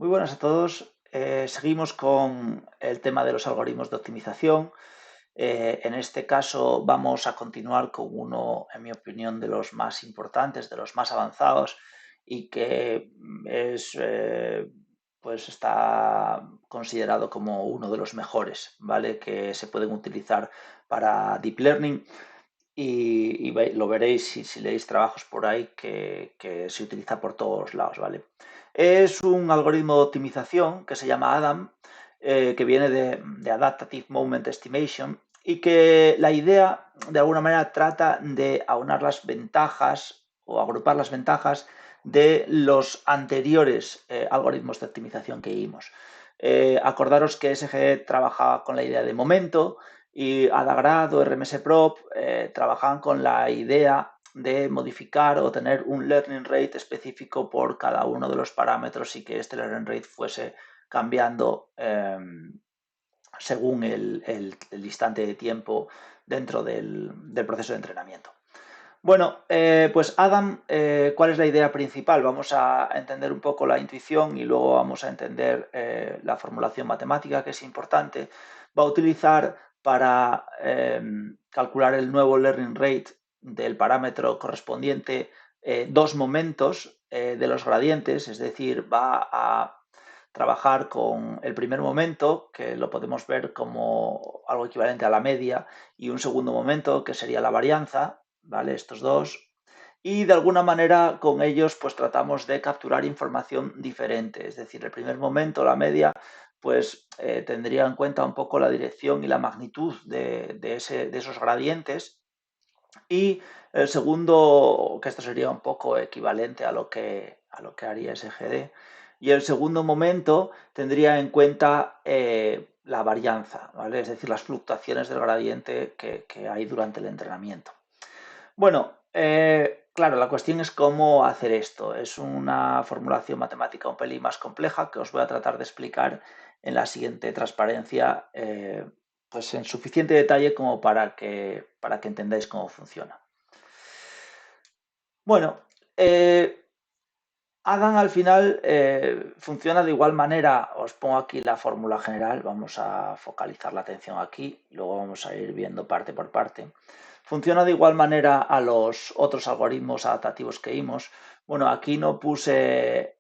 Muy buenas a todos. Seguimos con el tema de los algoritmos de optimización. En este caso vamos a continuar con uno, en mi opinión, de los más importantes, de los más avanzados y que pues está considerado como uno de los mejores, ¿vale? Que se pueden utilizar para deep learning y lo veréis si leéis trabajos por ahí que se utiliza por todos lados, ¿vale? Es un algoritmo de optimización que se llama ADAM, que viene de Adaptive Moment Estimation y que la idea de alguna manera trata de aunar las ventajas o agrupar las ventajas de los anteriores algoritmos de optimización que vimos. Acordaros que SG trabajaba con la idea de momento, y Adagrad o RMSProp trabajan con la idea de modificar o tener un learning rate específico por cada uno de los parámetros y que este learning rate fuese cambiando según el instante de tiempo dentro del proceso de entrenamiento. Bueno, pues Adam, ¿cuál es la idea principal? Vamos a entender un poco la intuición y luego vamos a entender la formulación matemática, que es importante. Va a utilizar para calcular el nuevo learning rate del parámetro correspondiente dos momentos de los gradientes, es decir, va a trabajar con el primer momento, que lo podemos ver como algo equivalente a la media, y un segundo momento, que sería la varianza, ¿vale? Estos dos. Y de alguna manera con ellos pues tratamos de capturar información diferente. Es decir, el primer momento, la media, pues tendría en cuenta un poco la dirección y la magnitud de esos gradientes. Y el segundo, que esto sería un poco equivalente a lo que haría SGD, y el segundo momento tendría en cuenta la varianza, ¿vale? Es decir, las fluctuaciones del gradiente que hay durante el entrenamiento. Bueno, claro, la cuestión es cómo hacer esto. Es una formulación matemática un pelín más compleja que os voy a tratar de explicar en la siguiente transparencia, pues en suficiente detalle como para que entendáis cómo funciona. Bueno, Adam al final funciona de igual manera. Os pongo aquí la fórmula general, vamos a focalizar la atención aquí, luego vamos a ir viendo parte por parte. Funciona de igual manera a los otros algoritmos adaptativos que vimos. Bueno, aquí no puse,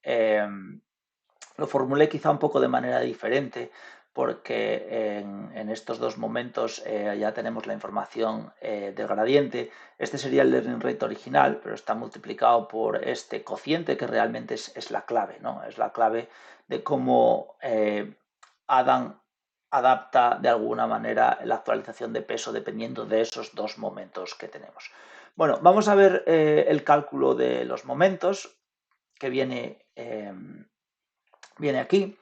lo formulé quizá un poco de manera diferente porque en estos dos momentos ya tenemos la información del gradiente. Este sería el learning rate original, pero está multiplicado por este cociente que realmente es la clave, ¿no? Es la clave de cómo Adam adapta de alguna manera la actualización de peso dependiendo de esos dos momentos que tenemos. Bueno, vamos a ver el cálculo de los momentos que viene aquí.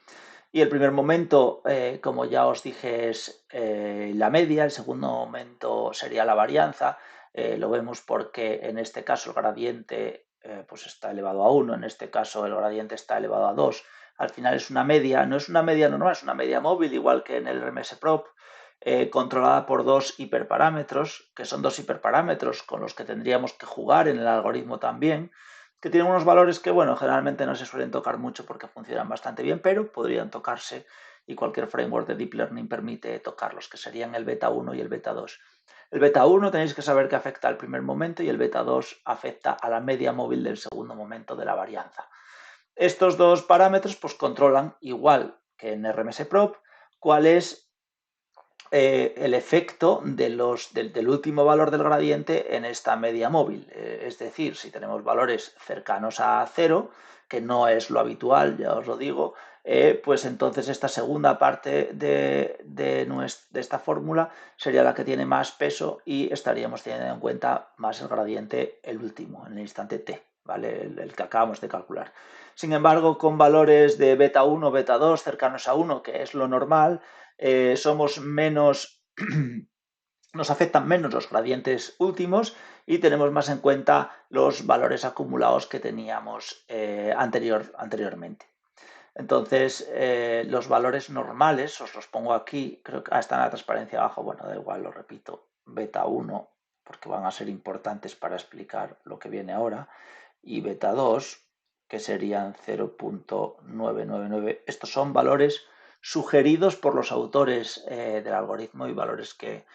Y el primer momento, como ya os dije, es la media, el segundo momento sería la varianza. Lo vemos porque en este caso el gradiente pues está elevado a 1, en este caso el gradiente está elevado a 2. Al final es una media, no es una media normal, es una media móvil, igual que en el RMSProp, controlada por dos hiperparámetros, que son dos hiperparámetros con los que tendríamos que jugar en el algoritmo también, que tienen unos valores que, bueno, generalmente no se suelen tocar mucho porque funcionan bastante bien, pero podrían tocarse y cualquier framework de Deep Learning permite tocarlos, que serían el beta 1 y el beta 2. El beta 1 tenéis que saber que afecta al primer momento y el beta 2 afecta a la media móvil del segundo momento de la varianza. Estos dos parámetros pues controlan, igual que en RMSProp, cuál es el efecto del último valor del gradiente en esta media móvil. Es decir, si tenemos valores cercanos a cero, que no es lo habitual, ya os lo digo, pues entonces esta segunda parte de esta fórmula sería la que tiene más peso y estaríamos teniendo en cuenta más el gradiente, el último, en el instante t, ¿vale? El que acabamos de calcular. Sin embargo, con valores de beta 1, beta 2 cercanos a 1, que es lo normal, somos menos, nos afectan menos los gradientes últimos y tenemos más en cuenta los valores acumulados que teníamos anteriormente. Entonces, los valores normales, os los pongo aquí, creo que está en la transparencia abajo, bueno, da igual, lo repito, beta 1, porque van a ser importantes para explicar lo que viene ahora, y beta 2, que serían 0,999. Estos son valores sugeridos por los autores del algoritmo y valores que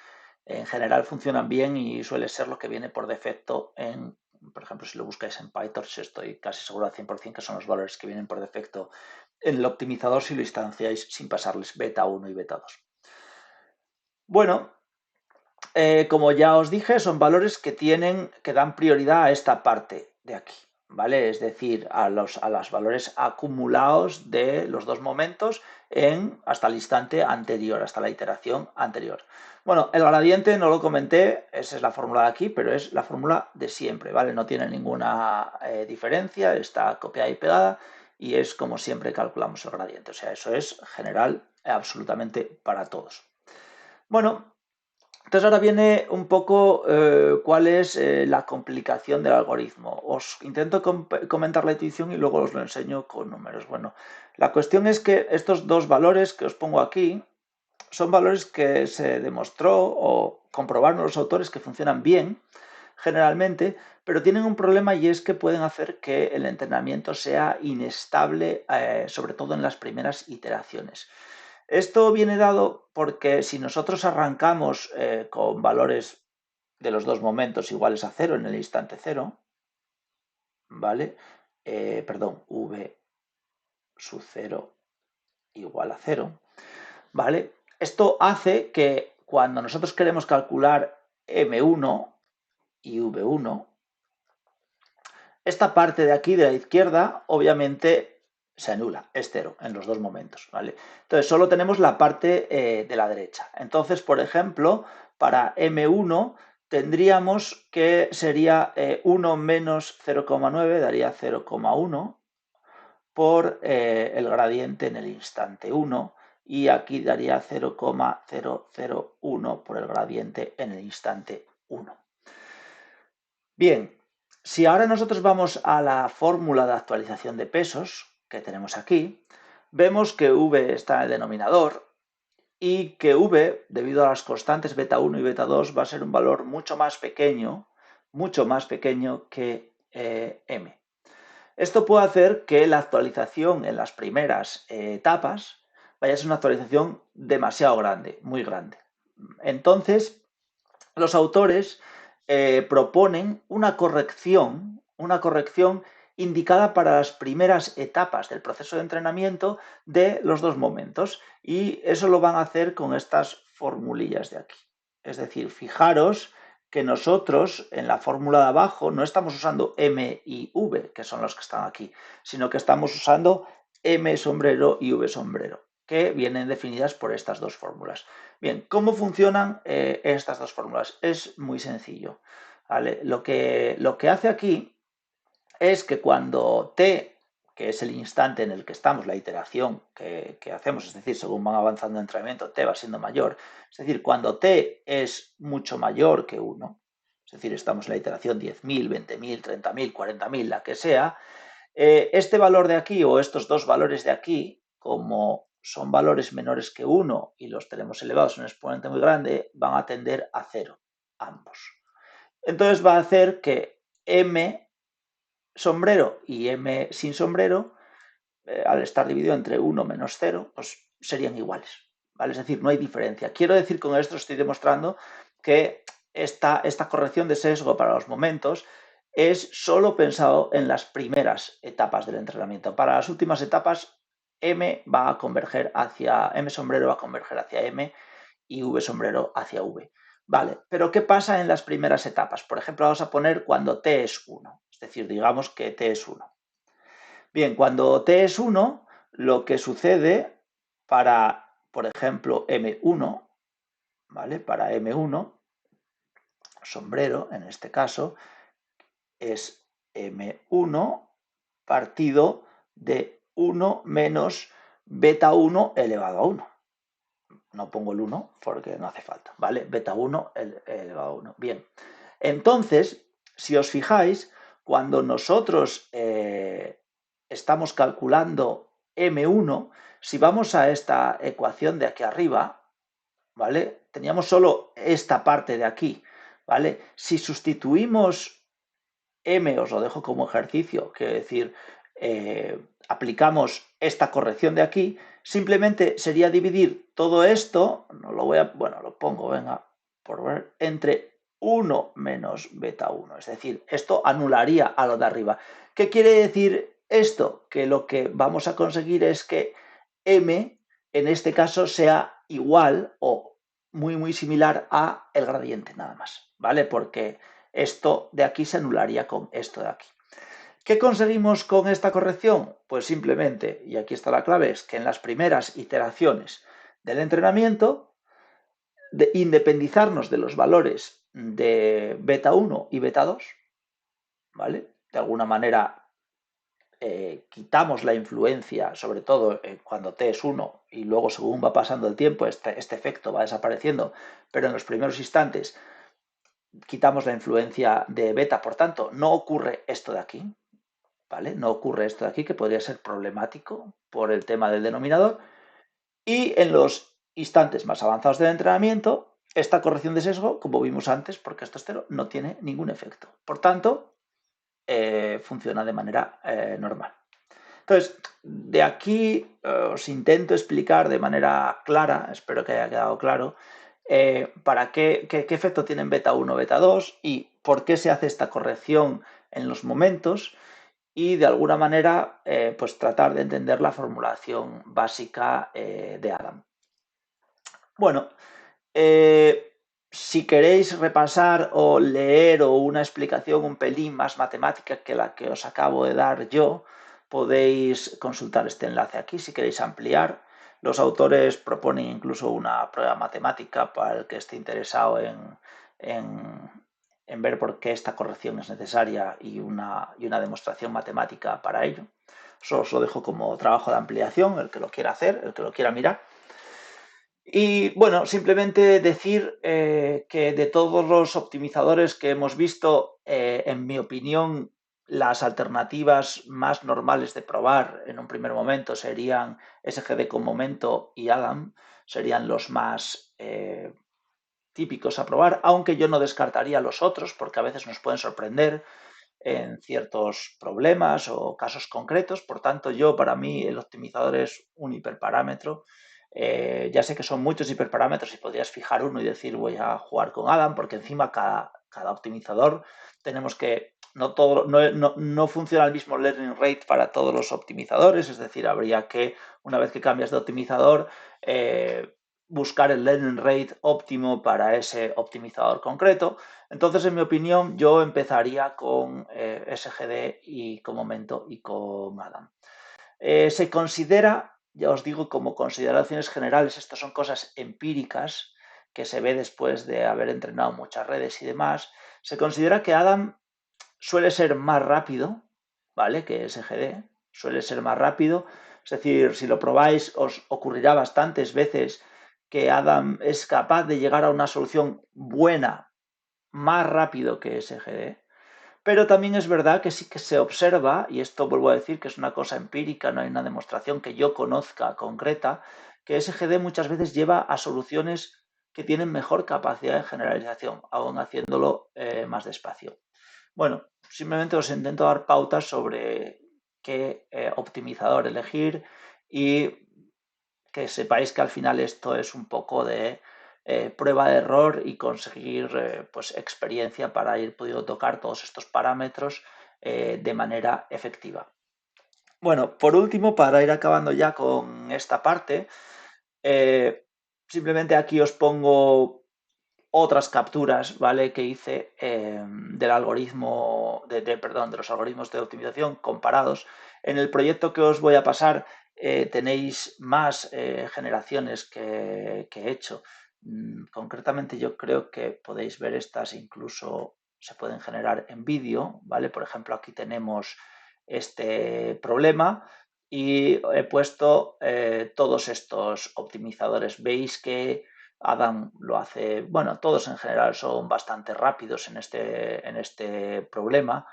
en general funcionan bien y suele ser lo que viene por defecto en, por ejemplo, si lo buscáis en PyTorch, estoy casi seguro al 100% que son los valores que vienen por defecto en el optimizador si lo instanciáis sin pasarles beta 1 y beta 2. Bueno, como ya os dije, son valores que dan prioridad a esta parte de aquí, ¿vale? Es decir, a los valores acumulados de los dos momentos hasta el instante anterior, hasta la iteración anterior. Bueno, el gradiente no lo comenté, esa es la fórmula de aquí, pero es la fórmula de siempre, ¿vale? No tiene ninguna diferencia, está copiada y pegada y es como siempre calculamos el gradiente. O sea, eso es general absolutamente para todos. Bueno, entonces ahora viene un poco cuál es la complicación del algoritmo. Os intento comentar la intuición y luego os lo enseño con números. Bueno, la cuestión es que estos dos valores que os pongo aquí son valores que se demostró o comprobaron los autores que funcionan bien generalmente, pero tienen un problema y es que pueden hacer que el entrenamiento sea inestable, sobre todo en las primeras iteraciones. Esto viene dado porque si nosotros arrancamos con valores de los dos momentos iguales a 0 en el instante 0, ¿vale? Perdón, v sub 0 igual a 0, ¿vale? Esto hace que cuando nosotros queremos calcular m1 y v1, esta parte de aquí de la izquierda obviamente se anula, es 0 en los dos momentos, ¿vale? Entonces solo tenemos la parte de la derecha. Entonces, por ejemplo, para M1 tendríamos que sería 1 menos 0,9, daría 0,1 por el gradiente en el instante 1 y aquí daría 0,001 por el gradiente en el instante 1. Bien, si ahora nosotros vamos a la fórmula de actualización de pesos que tenemos aquí, vemos que v está en el denominador y que v, debido a las constantes beta 1 y beta 2, va a ser un valor mucho más pequeño que m. Esto puede hacer que la actualización en las primeras etapas vaya a ser una actualización demasiado grande, muy grande. Entonces, los autores proponen una corrección indicada para las primeras etapas del proceso de entrenamiento de los dos momentos y eso lo van a hacer con estas formulillas de aquí. Es decir, fijaros que nosotros en la fórmula de abajo no estamos usando M y V, que son los que están aquí, sino que estamos usando M sombrero y V sombrero, que vienen definidas por estas dos fórmulas. Bien, ¿cómo funcionan estas dos fórmulas? Es muy sencillo, ¿vale? Lo que hace aquí es que cuando t, que es el instante en el que estamos, la iteración que hacemos, es decir, según van avanzando el entrenamiento, t va siendo mayor, es decir, cuando t es mucho mayor que 1, es decir, estamos en la iteración 10.000, 20.000, 30.000, 40.000, la que sea, este valor de aquí o estos dos valores de aquí, como son valores menores que 1 y los tenemos elevados en un exponente muy grande, van a tender a 0, ambos. Entonces va a hacer que m sombrero y m sin sombrero, al estar dividido entre 1 menos 0, pues serían iguales, ¿vale? Es decir, no hay diferencia. Quiero decir con esto, estoy demostrando que esta corrección de sesgo para los momentos es solo pensado en las primeras etapas del entrenamiento. Para las últimas etapas, m sombrero va a converger hacia m y v sombrero hacia v. Vale, pero ¿qué pasa en las primeras etapas? Por ejemplo, vamos a poner cuando t es 1, es decir, digamos que t es 1. Bien, cuando t es 1, lo que sucede para, por ejemplo, m1, ¿vale? Para m1, sombrero en este caso, es m1 partido de 1 menos beta 1 elevado a 1. No pongo el 1 porque no hace falta, ¿vale? Beta 1 elevado a 1. Bien, entonces, si os fijáis, cuando nosotros estamos calculando M1, si vamos a esta ecuación de aquí arriba, ¿vale? Teníamos solo esta parte de aquí, ¿vale? Si sustituimos M, os lo dejo como ejercicio, quiero decir, aplicamos esta corrección de aquí, simplemente sería dividir todo esto, no lo voy a, bueno, lo pongo, venga, por ver, entre 1 menos beta 1. Es decir, esto anularía a lo de arriba. ¿Qué quiere decir esto? Que lo que vamos a conseguir es que m, en este caso, sea igual o muy similar a el gradiente nada más, ¿vale? Porque esto de aquí se anularía con esto de aquí. ¿Qué conseguimos con esta corrección? Pues simplemente, y aquí está la clave, es que en las primeras iteraciones del entrenamiento, de independizarnos de los valores de beta 1 y beta 2, ¿vale? De alguna manera quitamos la influencia, sobre todo cuando t es 1 y luego según va pasando el tiempo este efecto va desapareciendo, pero en los primeros instantes quitamos la influencia de beta, por tanto no ocurre esto de aquí, ¿vale? No ocurre esto de aquí, que podría ser problemático por el tema del denominador. Y en los instantes más avanzados del entrenamiento, esta corrección de sesgo, como vimos antes, porque esto es cero, no tiene ningún efecto. Por tanto, funciona de manera normal. Entonces, de aquí os intento explicar de manera clara, espero que haya quedado claro, para qué efecto tienen beta 1, beta 2 y por qué se hace esta corrección en los momentos y de alguna manera pues tratar de entender la formulación básica de Adam. Bueno, si queréis repasar o leer o una explicación un pelín más matemática que la que os acabo de dar yo, podéis consultar este enlace aquí si queréis ampliar. Los autores proponen incluso una prueba matemática para el que esté interesado en, en ver por qué esta corrección es necesaria y una demostración matemática para ello. Eso os lo dejo como trabajo de ampliación, el que lo quiera hacer, el que lo quiera mirar. Y bueno, simplemente decir que de todos los optimizadores que hemos visto, en mi opinión, las alternativas más normales de probar en un primer momento serían SGD con momento y Adam, serían los más típicos a probar, aunque yo no descartaría los otros porque a veces nos pueden sorprender en ciertos problemas o casos concretos. Por tanto, para mí, el optimizador es un hiperparámetro. Ya sé que son muchos hiperparámetros y podrías fijar uno y decir voy a jugar con Adam, porque encima cada optimizador tenemos que. No funciona el mismo learning rate para todos los optimizadores, es decir, habría que, una vez que cambias de optimizador, buscar el learning rate óptimo para ese optimizador concreto. Entonces, en mi opinión, yo empezaría con SGD y con momento y con Adam. Se considera, ya os digo, como consideraciones generales, estas son cosas empíricas que se ve después de haber entrenado muchas redes y demás, se considera que Adam suele ser más rápido, ¿vale? Que SGD, suele ser más rápido. Es decir, si lo probáis, os ocurrirá bastantes veces que Adam es capaz de llegar a una solución buena más rápido que SGD. Pero también es verdad que sí que se observa, y esto vuelvo a decir que es una cosa empírica, no hay una demostración que yo conozca concreta, que SGD muchas veces lleva a soluciones que tienen mejor capacidad de generalización, aún haciéndolo más despacio. Bueno, simplemente os intento dar pautas sobre qué optimizador elegir y que sepáis que al final esto es un poco de prueba de error y conseguir pues experiencia para ir pudiendo tocar todos estos parámetros de manera efectiva. Bueno, por último, para ir acabando ya con esta parte, simplemente aquí os pongo otras capturas, ¿vale? Que hice del algoritmo, perdón, de los algoritmos de optimización comparados. En el proyecto que os voy a pasar tenéis más generaciones que he hecho. Concretamente yo creo que podéis ver estas, incluso se pueden generar en vídeo, ¿vale? Por ejemplo, aquí tenemos este problema y he puesto todos estos optimizadores. Veis que Adam lo hace, bueno, todos en general son bastante rápidos en este problema.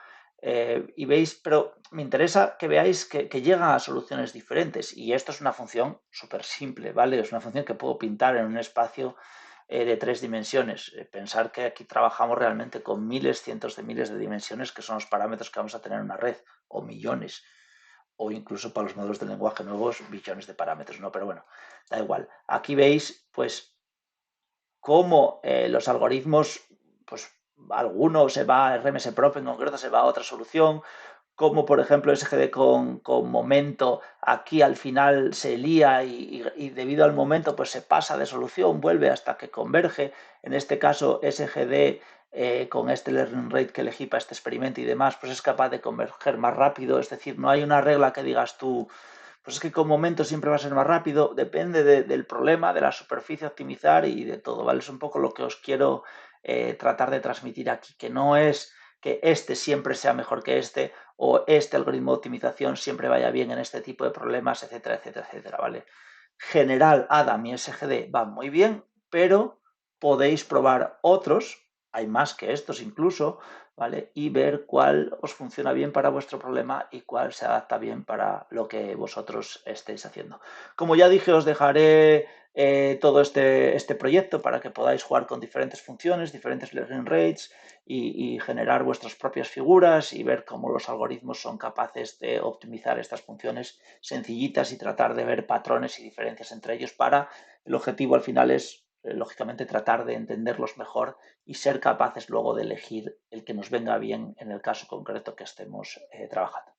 Y veis, pero me interesa que veáis que llega a soluciones diferentes y esto es una función súper simple, ¿vale? Es una función que puedo pintar en un espacio de 3 dimensiones. Pensar que aquí trabajamos realmente con miles, cientos de miles de dimensiones que son los parámetros que vamos a tener en una red, o millones. o incluso para los modelos de lenguaje nuevos, billones de parámetros, ¿no? Pero bueno, da igual. Aquí veis, pues, cómo los algoritmos, pues, alguno se va, RMSProp en concreto se va a otra solución, como por ejemplo SGD con momento, aquí al final se lía y debido al momento pues se pasa de solución, vuelve hasta que converge. En este caso SGD con este learning rate que elegí para este experimento y demás, pues es capaz de converger más rápido. Es decir, no hay una regla que digas tú, pues es que con momento siempre va a ser más rápido, depende del problema, de la superficie a optimizar y de todo, ¿vale? Es un poco lo que os quiero tratar de transmitir aquí, que no es que este siempre sea mejor que este o este algoritmo de optimización siempre vaya bien en este tipo de problemas, etcétera, etcétera, etcétera, ¿vale? General, Adam y SGD van muy bien, pero podéis probar otros, hay más que estos incluso, ¿vale? Y ver cuál os funciona bien para vuestro problema y cuál se adapta bien para lo que vosotros estéis haciendo. Como ya dije, os dejaré todo este proyecto para que podáis jugar con diferentes funciones, diferentes learning rates y generar vuestras propias figuras y ver cómo los algoritmos son capaces de optimizar estas funciones sencillitas y tratar de ver patrones y diferencias entre ellos para el objetivo al final es lógicamente tratar de entenderlos mejor y ser capaces luego de elegir el que nos venga bien en el caso concreto que estemos trabajando.